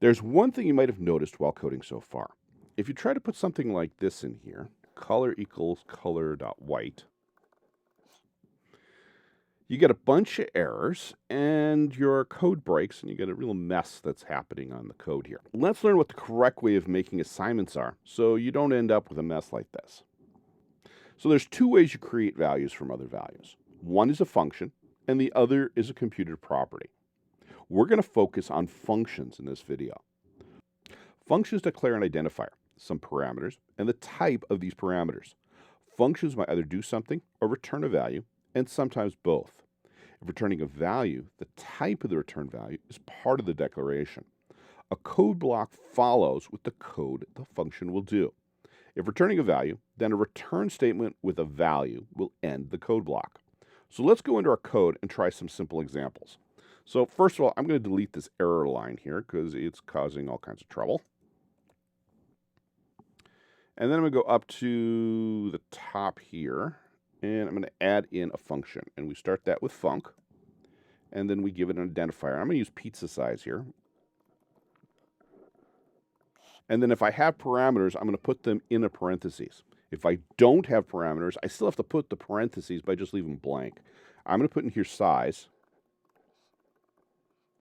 There's one thing you might have noticed while coding so far. If you try to put something like this in here, color equals color.white, you get a bunch of errors and your code breaks and you get a real mess that's happening on the code here. Let's learn what the correct way of making assignments are so you don't end up with a mess like this. So there's two ways you create values from other values. One is a function and the other is a computed property. We're going to focus on functions in this video. Functions declare an identifier, some parameters, and the type of these parameters. Functions might either do something or return a value, and sometimes both. If returning a value, the type of the return value is part of the declaration. A code block follows what the code the function will do. If returning a value, then a return statement with a value will end the code block. So let's go into our code and try some simple examples. So first of all, I'm going to delete this error line here because it's causing all kinds of trouble. And then I'm going to go up to the top here, and I'm going to add in a function. And we start that with func, and then we give it an identifier. I'm going to use pizza size here. And then if I have parameters, I'm going to put them in a parentheses. If I don't have parameters, I still have to put the parentheses, but I just leave them blank. I'm going to put in here size,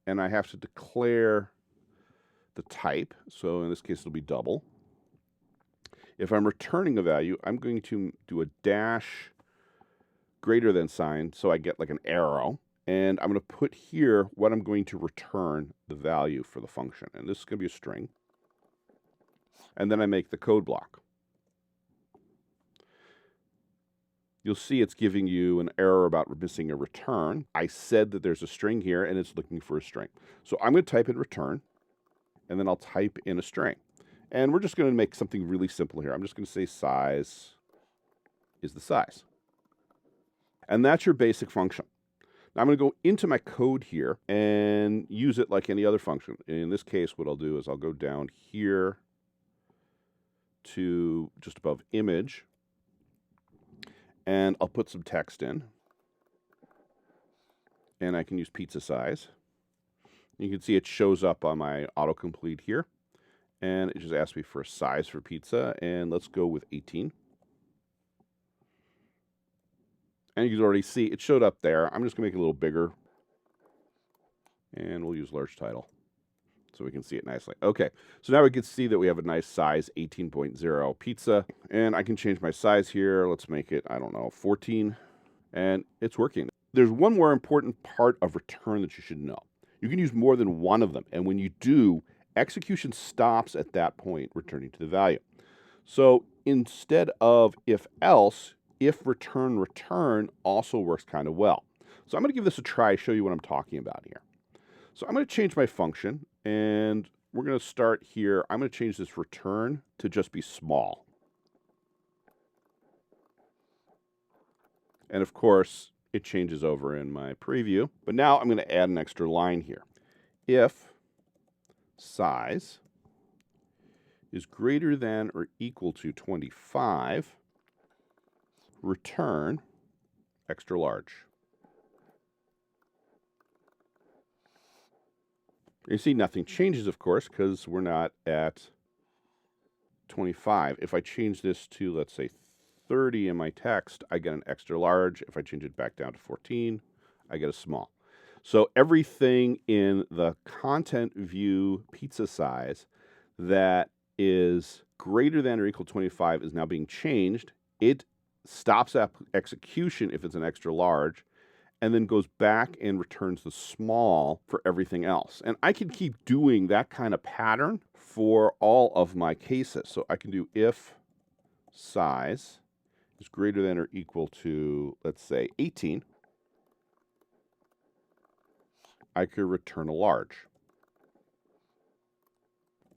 and I have to declare the type. So in this case, it'll be double. If I'm returning a value, I'm going to do a dash greater than sign, so I get like an arrow. And I'm going to put here what I'm going to return the value for the function. And this is going to be a string. And then I make the code block. You'll see it's giving you an error about missing a return. I said that there's a string here, and it's looking for a string. So I'm going to type in return, and then I'll type in a string. And we're just going to make something really simple here. I'm just going to say size is the size. And that's your basic function. Now I'm going to go into my code here and use it like any other function. In this case, what I'll do is I'll go down here to just above image, and I'll put some text in. And I can use pizza size. You can see it shows up on my autocomplete here. And it just asks me for a size for pizza, and let's go with 18. And you can already see it showed up there. I'm just going to make it a little bigger, and we'll use large title so we can see it nicely. Okay, so now we can see that we have a nice size 18.0 pizza, and I can change my size here. Let's make it, I don't know, 14, and it's working. There's one more important part of return that you should know. You can use more than one of them, and when you do, execution stops at that point, returning to the value. So instead of if else, if return return also works kind of well. So I'm going to give this a try, show you what I'm talking about here. So I'm going to change my function, and we're going to start here. I'm going to change this return to just be small. And of course, it changes over in my preview. But now I'm going to add an extra line here. If size is greater than or equal to 25, return extra large. You see nothing changes, of course, because we're not at 25. If I change this to, let's say, 30 in my text, I get an extra large. If I change it back down to 14, I get a small. So everything in the content view pizza size that is greater than or equal to 25 is now being changed. It stops execution if it's an extra large, and then goes back and returns the small for everything else. And I can keep doing that kind of pattern for all of my cases. So I can do if size is greater than or equal to, let's say, 18, I could return a large.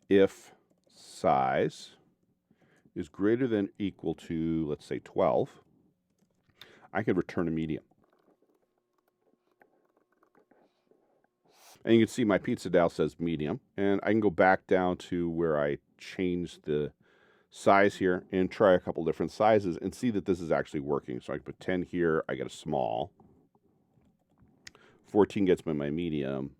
If size is greater than or equal to, let's say, 12, I could return a medium. And you can see my pizza now says medium. And I can go back down to where I changed the size here and try a couple different sizes and see that this is actually working. So I can put 10 here, I get a small. 14 gets me my medium.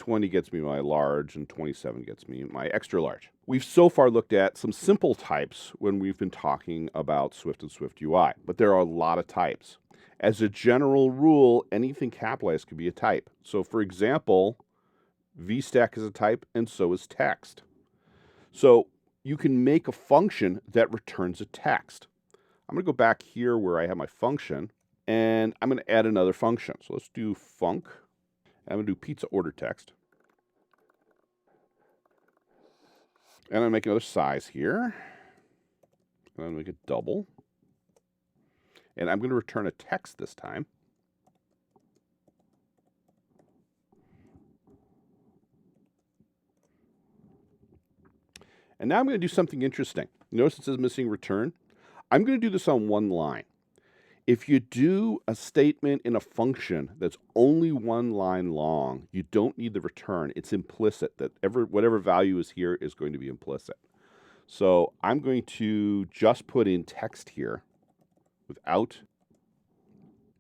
20 gets me my large, and 27 gets me my extra large. We've so far looked at some simple types when we've been talking about Swift and SwiftUI, but there are a lot of types. As a general rule, anything capitalized could be a type. So for example, VStack is a type, and so is text. So you can make a function that returns a text. I'm going to go back here where I have my function, and I'm going to add another function. So let's do func. I'm going to do pizza order text. And I'm going to make another size here. I'm going to make it double. And I'm going to return a text this time. And now I'm going to do something interesting. Notice it says missing return. I'm going to do this on one line. If you do a statement in a function that's only one line long, you don't need the return. It's implicit that whatever value is here is going to be implicit. So I'm going to just put in text here without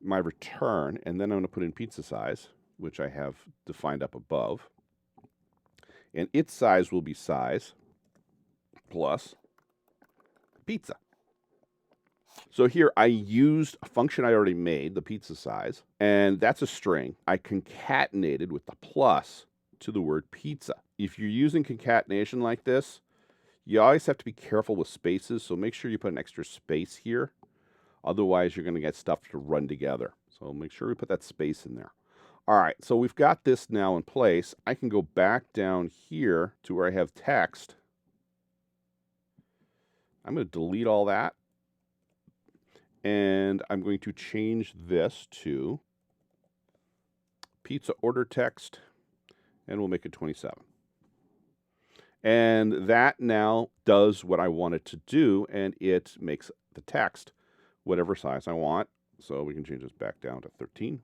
my return, and then I'm going to put in pizza size, which I have defined up above. And its size will be size plus pizza. So here I used a function I already made, the pizza size, and that's a string. I concatenated with the plus to the word pizza. If you're using concatenation like this, you always have to be careful with spaces, so make sure you put an extra space here. Otherwise, you're going to get stuff to run together. So make sure we put that space in there. All right, so we've got this now in place. I can go back down here to where I have text. I'm going to delete all that. And I'm going to change this to pizza order text, and we'll make it 27. And that now does what I want it to do, and it makes the text whatever size I want. So we can change this back down to 13,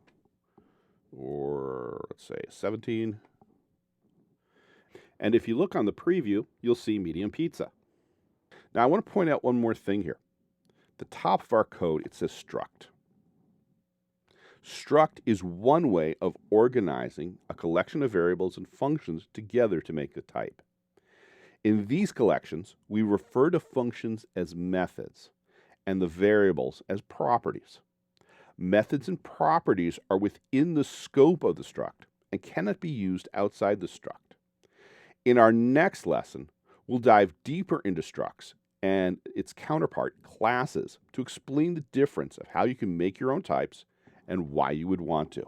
or let's say 17. And if you look on the preview, you'll see medium pizza. Now I want to point out one more thing here. The top of our code, it says struct. Struct is one way of organizing a collection of variables and functions together to make a type. In these collections, we refer to functions as methods and the variables as properties. Methods and properties are within the scope of the struct and cannot be used outside the struct. In our next lesson, we'll dive deeper into structs and its counterpart, classes, to explain the difference of how you can make your own types and why you would want to.